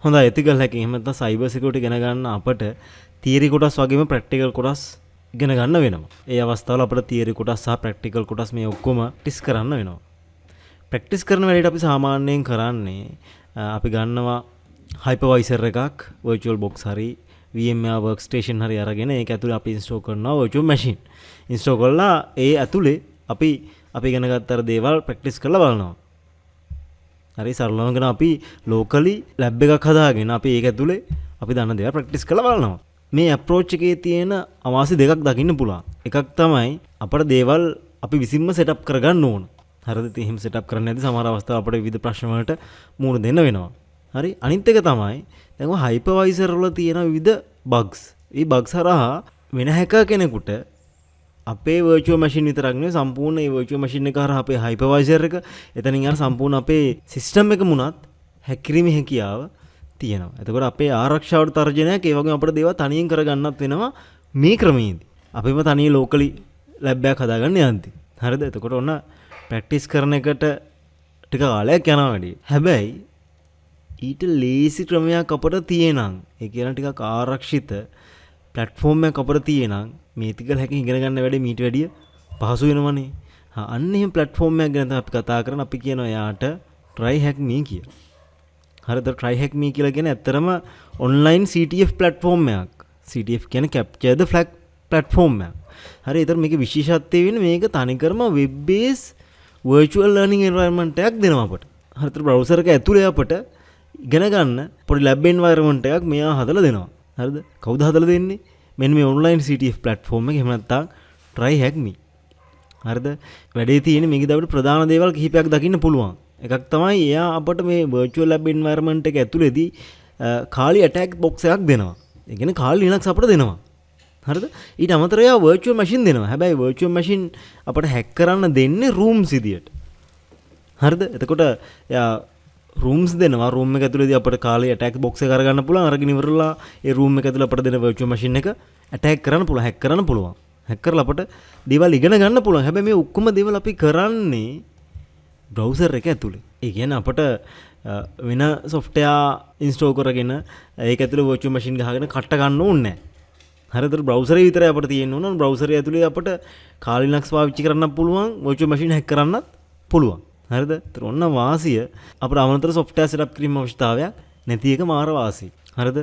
හොඳයි ethical hacking එහෙම නැත්නම් cyber security ඉගෙන ගන්න අපට theory කොටස් වගේම practical කොටස් ඉගෙන ගන්න වෙනවා. ඒ අවස්ථාවල අපිට theory කොටස් සහ practical කොටස් මේ ඔක්කොම practice කරන්න වෙනවා. practice කරන වෙලේට අපි සාමාන්‍යයෙන් කරන්නේ අපි ගන්නවා hypervisor එකක් virtual box හරි VMware workstation හරි අරගෙන ඒක ඇතුලේ අපි install කරනවා virtual machine. install කරලා ඒ ඇතුලේ අපි ඉගෙන ගත්ත අර දේවල් practice කරලා බලනවා. හරි සරලවම කරන අපි locally lab එකක් හදාගෙන අපි ඒක ඇතුලේ අපි දන්න දේවල් practice කරලා බලනවා. මේ approach එකේ තියෙන අවාසි දෙකක් දකින්න පුළුවන්. එකක් තමයි අපේ දේවල් අපි විසින්ම setup කරගන්න ඕන. හරිද? ඉතින් එහෙම setup කරන්න නැති සමහර අවස්ථාවල අපිට විවිධ ප්‍රශ්න වලට මුහුණ දෙන්න වෙනවා. හරි? අනිත් එක තමයි දැන් ඔය hypervisor වල තියෙන විවිධ bugs. මේ bugs හරහා වෙන hacker කෙනෙකුට අපේ virtual machine විතරක් නෙවෙයි සම්පූර්ණ මේ virtual machine එක හරහා අපේ hypervisor එක එතනින් අර සම්පූර්ණ අපේ system එක මුණත් hack කිරීමේ හැකියාව තියෙනවා. එතකොට අපේ ආරක්ෂාවට තර්ජනයක් ඒ වගේම අපිට දේවල් තනියෙන් කරගන්නත් වෙනවා මේ ක්‍රමයේදී. අපිම තනියෙන් locally lab එකක් හදාගන්න යන්ති. හරිද? එතකොට ඔන්න practice කරන එකට ටික කාලයක් යනවා වැඩි. හැබැයි ඊට ලේසි ක්‍රමයක් අපිට තියෙනම් ඒ කියන ටිකක් ආරක්ෂිත platform එකක් අපිට තියෙනම් මේ ethical hacking ඉගෙන ගන්න වැඩේ මීට වැඩිය පහසු වෙනවනේ. අන්න එහෙම platform එකක් ගැන තමයි අපි කතා කරන අපි කියනවා යාට Tryhackme කියලා. හරිද? Tryhackme කියලා කියන්නේ ඇත්තරම online CTF platform එකක්. CTF කියන්නේ capture the flag platform එකක්. හරි ඒතර මේකේ විශේෂත්වය වෙන්නේ මේක තනිකරම web based virtual learning environment එකක් දෙනවා අපට. හරිද? browser එක ඇතුලේ අපට ඉගෙන ගන්න පොඩි lab environment එකක් මෙයා හදලා දෙනවා. හරිද? කවුද හදලා දෙන්නේ? මෙන්න මේ online CTF platform එක. එහෙම නැත්නම් Tryhackme. හරිද? වැඩේ තියෙන්නේ මේකේ අපිට ප්‍රධාන දේවල් කිහිපයක් දකින්න පුළුවන්. එකක් තමයි එයා අපට මේ virtual lab environment එක ඇතුලේදී කාලි attack box එකක් දෙනවා. ඒ කියන්නේ කාලි Linux අපට දෙනවා. හරිද? ඊට අමතරව එයා virtual machine දෙනවා. හැබැයි virtual machine අපට hack කරන්න දෙන්නේ rooms විදියට. හරිද? එතකොට එයා rooms දෙනවා. room එක ඇතුලේදී අපට කාලි attack box එක අරගන්න පුළුවන්. අරගෙන ඉවරලා ඒ room එක ඇතුලේ අපට දෙන virtual machine එක attack කරන්න පුළුවන්, hack කරන්න පුළුවන්. hack කරලා අපට දේවල් ඉගෙන ගන්න පුළුවන්. හැබැයි මේ ඔක්කොම දේවල් අපි කරන්නේ browser එක ඇතුලේ. ඒ කියන්නේ අපට වෙන software install කරගෙන ඒක ඇතුලේ virtual machine ගහගෙන කට ගන්න ඕනේ නැහැ. හරිද? browser එක විතරයි අපිට තියෙන්න ඕන. browser එක ඇතුලේ අපට කාලි Linux පාවිච්චි කරන්නත් පුළුවන්, virtual machine hack කරන්නත් පුළුවන්. හරිද? ඒතර ඔන්න වාසිය අපිට අමතර software setup කිරීම අවශ්‍යතාවයක් නැති එක මාර වාසිය. හරිද?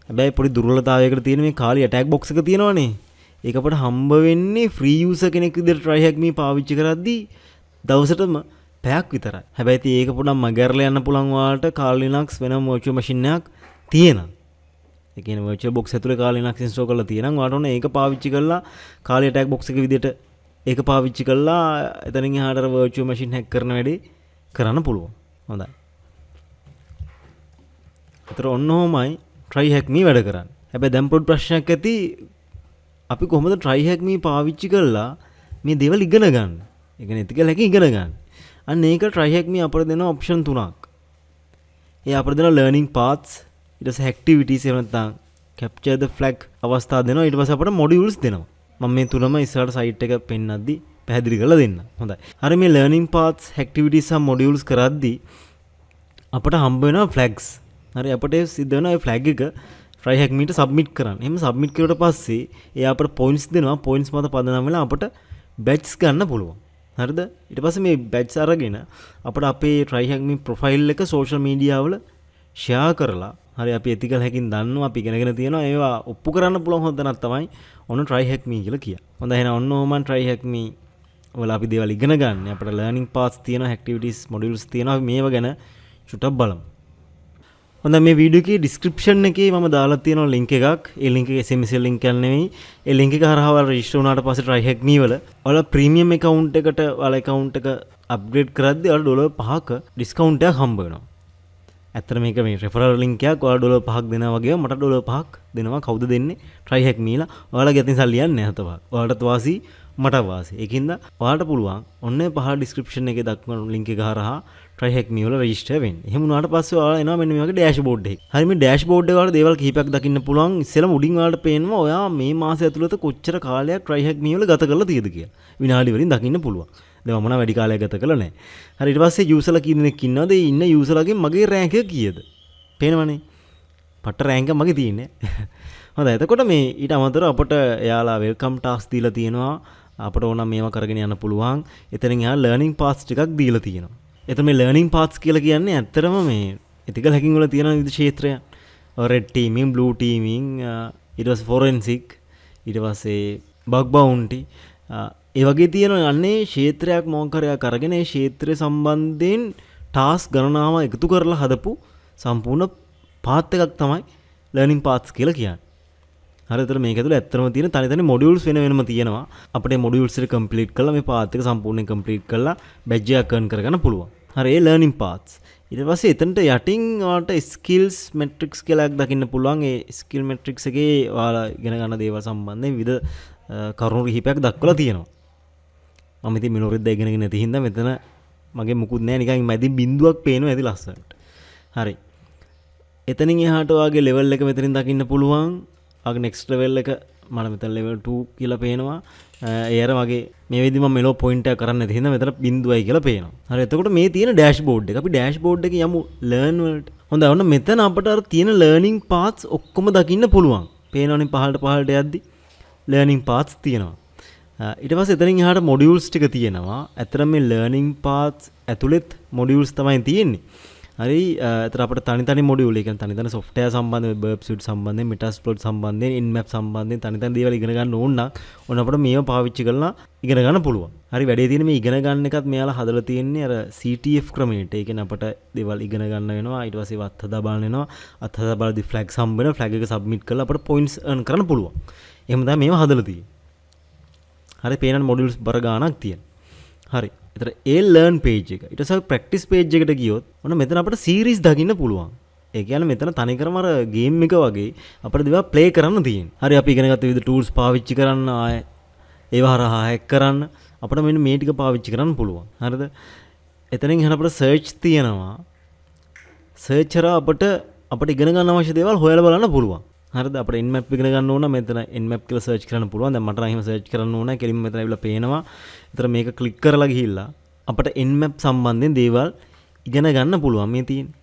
හැබැයි පොඩි දුර්වලතාවයකට තියෙන මේ කාලි attack box එක තියෙනවනේ. ඒක අපිට හම්බ වෙන්නේ free user කෙනෙක් විදිහට Tryhackme පාවිච්චි කරද්දී දවසටම පැයක් විතරයි. හැබැයි ඉතින් ඒක පොඩ්ඩක් මගහැරලා යන්න පුළුවන් ඔයාලට කාලි Linux වෙනම virtual machine එකක් තියෙනවා. ඒ කියන්නේ virtual box ඇතුලේ කාලි Linux install කරලා තියෙනම් ඔයාලට ඕන ඒක පාවිච්චි කරලා කාලි attack box එක විදිහට ඒක පාවිච්චි කරලා එතනින් එහාට අර virtual machine hack කරන වැඩේ කරන්න පුළුවන්. හොඳයි. ඒතර ඔන්න ඔහොමයි Tryhackme වැඩ කරන්නේ. හැබැයි දැන් පොඩි ප්‍රශ්නයක් ඇති අපි කොහොමද Tryhackme පාවිච්චි කරලා මේ දේවල් ඉගෙන ගන්න? ඒ කියන්නේ ethical hacking ඉගෙන ගන්න. අන්න ඒක Tryhackme අපිට දෙන ඔප්ෂන් තුනක්. ඒ අපිට දෙන learning paths, ඊට පස්සේ activities එහෙම නැත්නම් capture the flag අවස්ථා දෙනවා. ඊට පස්සේ අපිට modules දෙනවා. මම මේ තුනම ඉස්සරහට site එක පෙන්නද්දි පැහැදිලි කරලා දෙන්න. හොඳයි. හරි මේ learning paths, activities සහ modules කරද්දි අපිට හම්බ වෙනවා flags. හරි අපිට සිද්ධ වෙනවා ඒ flag එක Tryhackme ට submit කරන්න. එහෙම submit කරුවට පස්සේ එයා අපට points දෙනවා. points මත පදනම් වෙලා අපට badges ගන්න පුළුවන්. හරිද? ඊට පස්සේ මේ badges අරගෙන අපිට අපේ Tryhackme profile එක social media වල share කරලා හරි අපි ethical hacking දන්නවා අපි ඉගෙනගෙන තියෙනවා ඒවා ඔප්පු කරන්න පුළුවන් හොඳ තමයි ඔන්න Tryhackme කියලා කියනවා. හොඳයි එහෙනම් ඔන්න ඔහොම Tryhackme වල අපි දේවල් ඉගෙන ගන්න. අපිට learning paths තියෙනවා, activities, modules තියෙනවා. මේව ගැන චුට්ටක් බලමු. හොඳයි මේ වීඩියෝ එකේ description එකේ මම දාලා තියෙනවා link එකක්. ඒ link එක SMS link එකක් නෙවෙයි. ඒ link එක හරහා ඔයාලා register වුණාට පස්සේ Tryhackme වල ඔයාලා premium account එකට ඔයාලා account එක upgrade කරද්දී ඔයාලා $5ක discount එකක් හම්බ වෙනවා. ඇත්තට මේක මේ referral link එකක් ඔයාලා $5ක් දෙනවා වගේම මට $5ක් දෙනවා. කවුද දෙන්නේ? Tryhackme ලා. ඔයාලගේ අතින් සල්ලි යන්නේ නැහැ තව. ඔයාලටත් වාසි මට වාසි. ඒකින්ද ඔයාලට පුළුවන් ඔන්න පහළ ඩිස්ක්‍රිප්ෂන් එකේ දක්වන ලින්ක් එක හරහා Tryhackme වල රෙජිස්ටර් වෙන්න. එහෙම වුණාට පස්සේ ඔයාලා එනවා මෙන්න මේ වගේ ඩෑෂ්බෝඩ් එකක්. හරි මේ ඩෑෂ්බෝඩ් එකේ ඔයාලට දේවල් කිහිපයක් දකින්න පුළුවන්. ඉස්සෙල්ලාම උඩින් ඔයාලට පේනවා ඔයා මේ මාසය ඇතුළත කොච්චර කාලයක් Tryhackme වල ගත කරලා තියෙද කියලා. විනාඩි වලින් දකින්න පුළුවන්. දැන් මම නම් වැඩි කාලයක් ගත කළා නැහැ. හරි ඊට පස්සේ යූසර්ලා කී දෙනෙක් ඉන්නවද? ඒ ඉන්න යූසර්ලාගෙන් මගේ රෑන්ක් එක කීයද? පේනවනේ. පට්ට රෑන්ක් එක මගේ තියෙන්නේ. හොඳයි. එතකොට මේ ඊට අමතරව අපට එයාලා වෙල්කම් ටාස්ක් දීලා තියෙනවා. අපට ඕන මේවා කරගෙන යන්න පුළුවන්. එතනින් එහා ලර්නින් පාත්ස් ටිකක් දීලා තියෙනවා. එතන මේ ලර්නින් පාත්ස් කියලා කියන්නේ ඇත්තටම මේ ethical hacking වල තියෙන විවිධ ක්ෂේත්‍රයන්. red teaming, blue teaming, ඊට පස්සේ forensic, ඊට පස්සේ bug bounty. ඒ වගේ තියෙන අන්නේ ක්ෂේත්‍රයක් මොකක්කරයක් අරගෙන ඒ ක්ෂේත්‍රය සම්බන්ධයෙන් ටාස්ක් ගණනාව එකතු කරලා හදපු සම්පූර්ණ පාත් එකක් තමයි ලර්නින් පාත්ස් කියලා කියන්නේ. හරියට මේක ඇතුළේ ඇත්තම තියෙන තනි මොඩියුල්ස් වෙනම තියෙනවා. අපිට මේ මොඩියුල්ස් එක කම්ප්ලීට් කළා මේ පාත් එක සම්පූර්ණයෙන් කම්ප්ලීට් කළා බැජ් එක earn කරගන්න පුළුවන්. හරි ඒ ලර්නින් පාත්ස්. ඊට පස්සේ එතනට යටින් ඔයාලට ස්කිල්ස් මෙට්‍රික්ස් කියලා එකක් දකින්න පුළුවන්. ඒ ස්කිල් මෙට්‍රික්ස් එකේ ඔයාලා ඉගෙන ගන්න දේවල් සම්බන්ධයෙන් විවිධ කරුණු කිහිපයක් දක්වලා තියෙනවා. මම ඉතින් මිනෝරෙද්ද ඉගෙනගෙන නැති හින්දා මෙතන මගේ මුකුත් නැහැ නිකන් මැදින් බිඳුවක් පේනවා ඇති ලස්සනට. හරි. එතනින් එහාට ඔයාගේ ලෙවල් එක මෙතනින් දකින්න පුළුවන්. ආගේ නෙක්ස්ට් ලෙවල් එක මම මෙතන ලෙවල් 2 කියලා පේනවා. ඒ අර මගේ මේ වෙද්දි මම මෙලෝ පොයින්ට් එක කරන්න නැති හින්දා මෙතන බිඳුවයි කියලා පේනවා. හරි. එතකොට මේ තියෙන ඩෑෂ්බෝඩ් එක. අපි ඩෑෂ්බෝඩ් එකේ යමු ලර්න් වලට. හොඳයි. ඔන්න මෙතන අපට අර තියෙන ලර්නින් පාත්ස් ඔක්කොම දකින්න පුළුවන්. පේනවනේ පහළට යද්දි ලර්නින් පාත්ස් තියෙනවා. ඊට පස්සේ එතනින් එහාට මොඩියුල්ස් ටික තියෙනවා. ඇත්තටම මේ ලර්නින් පාත්ස් ඇතුළෙත් මොඩියුල්ස් තමයි තියෙන්නේ. හරි එතන අපිට තනි මොඩියුල් ඒ කියන්නේ තනි software සම්බන්ධ burp suite සම්බන්ධයෙන් metasploit සම්බන්ධයෙන් nmap සම්බන්ධයෙන් තනි දේවල් ඉගෙන ගන්න ඕන නම් ඔන්න අපිට මේව පාවිච්චි කරලා ඉගෙන ගන්න පුළුවන්. හරි වැඩේ තියෙන මේ ඉගෙන ගන්න එකත් මෙයාලා හදලා තියෙන්නේ අර CTF ක්‍රමයට. ඒ කියන්නේ අපිට දේවල් ඉගෙන ගන්න වෙනවා. ඊට පස්සේ අත් හදා බලන්න වෙනවා. අත් හදා බලද්දි flags හම්බ වෙනවා. flag එක submit කරලා අපිට points earn කරන්න පුළුවන්. එහෙම තමයි මේව හදලා තියෙන්නේ. හරි පේනන මොඩියුල්ස් බර ගානක් තියෙනවා. හරි. ඒතර ඒ ලර්න් පේජ් එක. ඊට පස්සේ ප්‍රැක්ටිස් පේජ් එකට ගියොත් ඔන්න මෙතන අපිට සීරීස් දකින්න පුළුවන්. ඒ කියන්නේ මෙතන තනිකරම අර ගේම් එක වගේ අපිට දේවල් ප්ලේ කරන්න තියෙනවා. හරි අපි ඉගෙන ගත්ත විවිධ ටූල්ස් පාවිච්චි කරන්න ආය ඒව හරහා හැක් කරන්න අපිට මෙන්න මේ ටික පාවිච්චි කරන්න පුළුවන්. හරිද? එතනින් එහාට අපිට සර්ච් තියෙනවා. සර්ච් කරා අපිට ඉගෙන ගන්න අවශ්‍ය දේවල් හොයලා බලන්න පුළුවන්. හරිද? අපිට nmap ඉගෙන ගන්න ඕන මෙතන nmap කියලා සර්ච් කරන්න පුළුවන්. දැන් මට නම් එහෙම සර්ච් කරන්න ඕන. කෙලින්ම මෙතන ඇවිල්ලා පේනවා. ඒතර මේක ක්ලික් කරලා ගිහිල්ලා අපිට nmap සම්බන්ධයෙන් දේවල් ඉගෙන ගන්න පුළුවන් මේ තියෙන්නේ.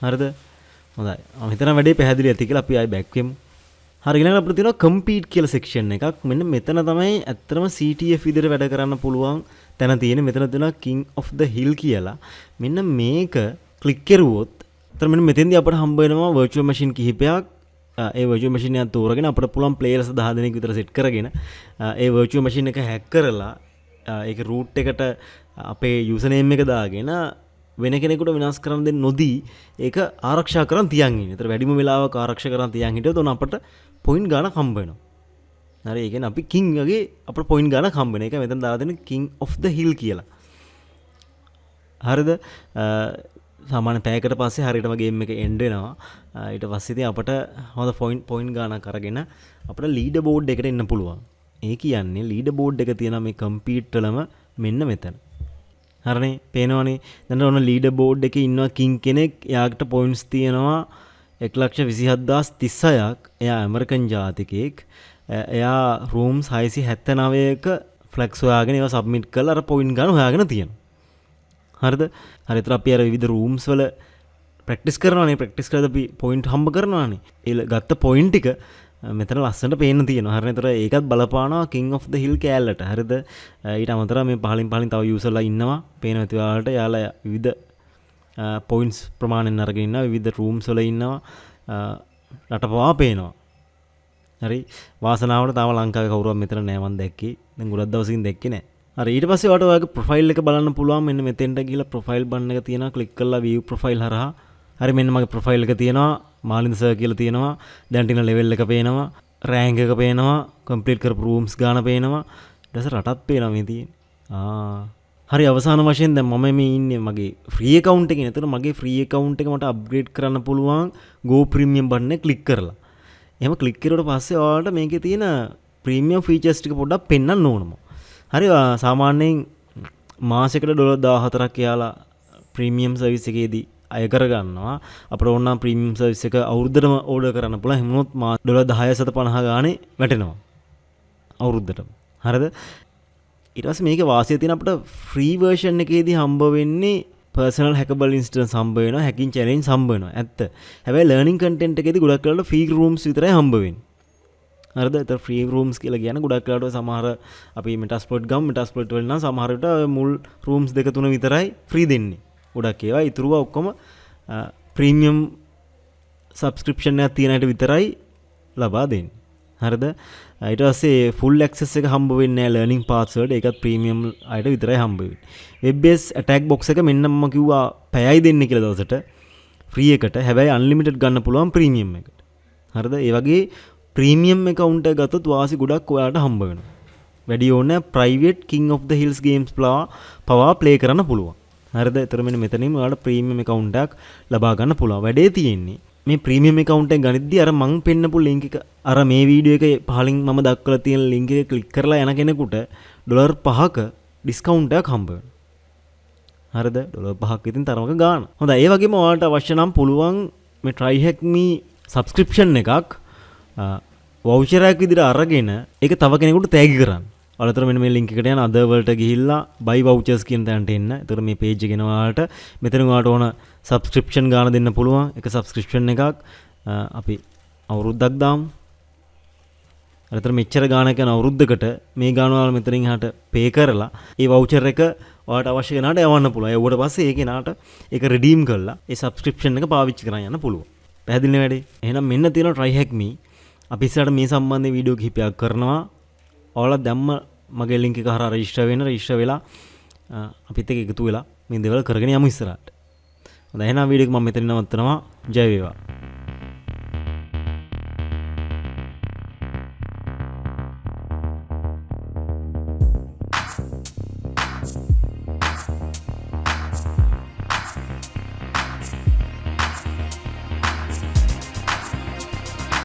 හරිද? හොඳයි. මම හිතනවා වැඩේ පැහැදිලි ඇති කියලා අපි ආයි බෑක් වෙමු. හරි ඊළඟට අපිට තියෙනවා කම්පීට් කියලා සෙක්ෂන් එකක්. මෙන්න මෙතන තමයි ඇත්තටම CTF විදිහට වැඩ කරන්න පුළුවන් තැන තියෙන්නේ. මෙතන තියෙනවා King of the Hill කියලා. මෙන්න මේක ක්ලික් කරුවොත් අතන මෙන්න මෙතෙන්දී අපිට හම්බ වෙනවා virtual machine කිහිපයක්. ඒ virtual machine එක තෝරගෙන අපිට පුළුවන් players 10 දෙනෙක් විතර set කරගෙන ඒ virtual machine එක hack කරලා ඒකේ root එකට අපේ username එක දාගෙන වෙන කෙනෙකුට විනාශ කරන්න දෙන්න නොදී ඒක ආරක්ෂා කරන් තියන් ඉන්නේ. ඒතර වැඩිම වෙලාවක ආරක්ෂා කරන් තියන් හිටියොත් උන අපිට point ගාණක් හම්බ වෙනවා. හරි ඒ කියන්නේ අපි king වගේ අපිට point ගාණක් හම්බ වෙන එක මෙතන දාලා දෙන king of the hill කියලා. හරිද? සාමාන්‍ය පැයකට පස්සේ හරියටම ගේම් එක එන්ඩ් වෙනවා. ඊට පස්සේ ඉතින් අපිට හොඳ point ගාණක් අරගෙන අපිට ලීඩර් බෝඩ් එකට එන්න පුළුවන්. ඒ කියන්නේ ලීඩර් බෝඩ් එක තියෙන මේ කම්පීට් වලම මෙන්න මෙතන. හරිනේ පේනවනේ. දැන් ඔන්න ලීඩර් බෝඩ් එකේ ඉන්නවා කිං කෙනෙක්. එයාට පොයින්ට්ස් තියෙනවා 1,22,36ක්. එයා ඇමරිකන් ජාතිකයෙක්. එයා රූම්ස් 679ක ෆ්ලැග්ස් හොයාගෙන ඒවා සබ්මිට් කරලා අර පොයින්ට් ගන්න හොයාගෙන තියෙනවා. හරිද? හරියට අපි අර විවිධ රූම්ස් වල ප්‍රැක්ටිස් කරනවානේ. ප්‍රැක්ටිස් කරලා අපි පොයින්ට් හම්බ කරනවානේ. ඒ ගත්ත පොයින්ට් ටික මෙතන ලස්සනට පේන්න තියෙනවා. හරිනේ. ඒතර ඒකත් බලපානවා King of the Hill කෑල්ලට. හරිද? ඊට අමතරව මේ පහලින් තව යූසර්ලා ඉන්නවා. පේනවා ඉතින් ඔයාලට යාලා විවිධ පොයින්ට්ස් ප්‍රමාණයෙන් අරගෙන ඉන්නවා. විවිධ රූම්ස් වල ඉන්නවා. රටපවා පේනවා. හරි. වාසනාවට තාම ලංකාවේ කවුරුවත් මෙතන නෑ මම දැක්කේ. දැන් ගොඩක් දවසකින් දැක්කේ නෑ. හරි ඊට පස්සේ ඔයාලට ඔයාගේ ප්‍රොෆයිල් එක බලන්න පුළුවන්. මෙන්න මෙතෙන්ට ගිහලා ප්‍රොෆයිල් බටන් එක තියෙනවා. ක්ලික් කරලා view ප්‍රොෆයිල් හරහා. හරි මෙන්න මගේ ප්‍රොෆයිල් එක තියෙනවා. Malinda sir කියලා තියෙනවා. දැන් තියෙන ලෙවල් එක පේනවා. රෑන්ක් එක පේනවා. කම්ප්ලීට් කරපු රූම්ස් ගාන පේනවා. ඊට පස්සේ රටත් පේනවා මේ තියෙන්නේ. හරි අවසාන වශයෙන් දැන් මම මේ ඉන්නේ මගේ ෆ්‍රී account එකේ. එතන මගේ ෆ්‍රී account එක මට අප්ග්‍රේඩ් කරන්න පුළුවන් Go Premium බටන් එක ක්ලික් කරලා. එහෙම ක්ලික් කරුවට පස්සේ ඔයාලට මේකේ තියෙන ප්‍රීමියම් ෆීචර්ස් ටික පොඩ්ඩක් පෙන්වන්න ඕනම. හරි සාමාන්‍යයෙන් මාසෙකට $14ක් යාලා ප්‍රීමියම් සර්විස් එකේදී අය කරගන්නවා. අපිට ඕන නම් ප්‍රීමියම් සර්විස් එක අවුරුද්දටම ඕඩර් කරන්න පුළුවන්. එහෙම වුණොත් $10.50 ගානේ වැටෙනවා. අවුරුද්දටම. හරිද? ඊට පස්සේ මේකේ වාසිය තියෙන අපිට ෆ්‍රී වර්ෂන් එකේදී හම්බ වෙන්නේ personal hackable instance හම්බ වෙනවා, hacking challenge හම්බ වෙනවා. ඇත්ත. හැබැයි learning content එකේදී ගොඩක් වෙලාවට free rooms විතරයි හම්බ වෙන්නේ. හරිද? ඒතර free rooms කියලා කියන්නේ ගොඩක් වෙලාවට සමහර අපි metasploit ගමු. metasploit වල නම් සමහර විට මුල් rooms 2-3 විතරයි free දෙන්නේ. ගොඩක් ඒවා ඉතුරුව ඔක්කොම premium subscription එකක් තියෙන අයට විතරයි ලබා දෙන්නේ. හරිද? ඊට පස්සේ full access එක හම්බ වෙන්නේ නැහැ learning paths වලට. ඒකත් premium අයට විතරයි හම්බ වෙන්නේ. web based attack box එක මෙන්න මම කිව්වා පැයයි දෙන්න කියලා දවසට free එකට. හැබැයි unlimited ගන්න පුළුවන් premium එකට. හරිද? ඒ වගේ premium account එක ගත්තොත් වාසි ගොඩක් ඔයාලට හම්බ වෙනවා. වැඩි ඕනේ private king of the hills games පවා play කරන්න පුළුවන්. හරිද? ඒතර මෙන්න මෙතනින් ඔයාලට premium account එකක් ලබා ගන්න පුළුවන්. වැඩේ තියෙන්නේ මේ ප්‍රීමියම් account එක ගනිද්දී අර මං පෙන්නපු link එක අර මේ වීඩියෝ එකේ පහලින් මම දක්වලා තියෙන link එක ක්ලික් කරලා යන කෙනෙකුට $5ක discount එකක් හම්බ වෙනවා. හරිද? $5ක් ඉතින් තරමක ගාණ. හොඳයි. ඒ වගේම ඔයාලට අවශ්‍ය නම් පුළුවන් මේ Tryhackme subscription එකක් voucher එකක් විදිහට අරගෙන ඒක තව කෙනෙකුට තෑගි කරන්න. ඔයාලතර මෙන්න මේ link එකට යන other වලට ගිහිල්ලා buy vouchers කියන තැනට එන්න. ඒතර මේ page එක එනවා ඔයාලට. මෙතන ඔයාලට ඕන subscription ගාන දෙන්න පුළුවන්. එක subscription එකක් අපි අවුරුද්දක් දාමු. අතර මෙච්චර ගානක් යන අවුරුද්දකට මේ ගාන ඔයාලා මෙතනින් එහාට pay කරලා ඒ voucher එක ඔයාලට අවශ්‍ය කෙනාට යවන්න පුළුවන්. ඒවට පස්සේ ඒ කෙනාට ඒක redeem කරලා ඒ subscription එක පාවිච්චි කරන් යන්න පුළුවන්. පැහැදිලිනේ වැඩේ? එහෙනම් මෙන්න තියෙනවා Tryhackme. අපි ඉස්සරහට මේ සම්බන්ධයෙන් වීඩියෝ කිහිපයක් කරනවා. ඔයාලා දැම්ම මගේ link එක හරහා register වෙලා අපිත් එක්ක එකතු වෙලා මේ දේවල් කරගෙන යමු ඉස්සරහට. හොඳයි එහෙනම් වීඩියෝ එක මම මෙතනින් නවත්තනවා. ජය වේවා.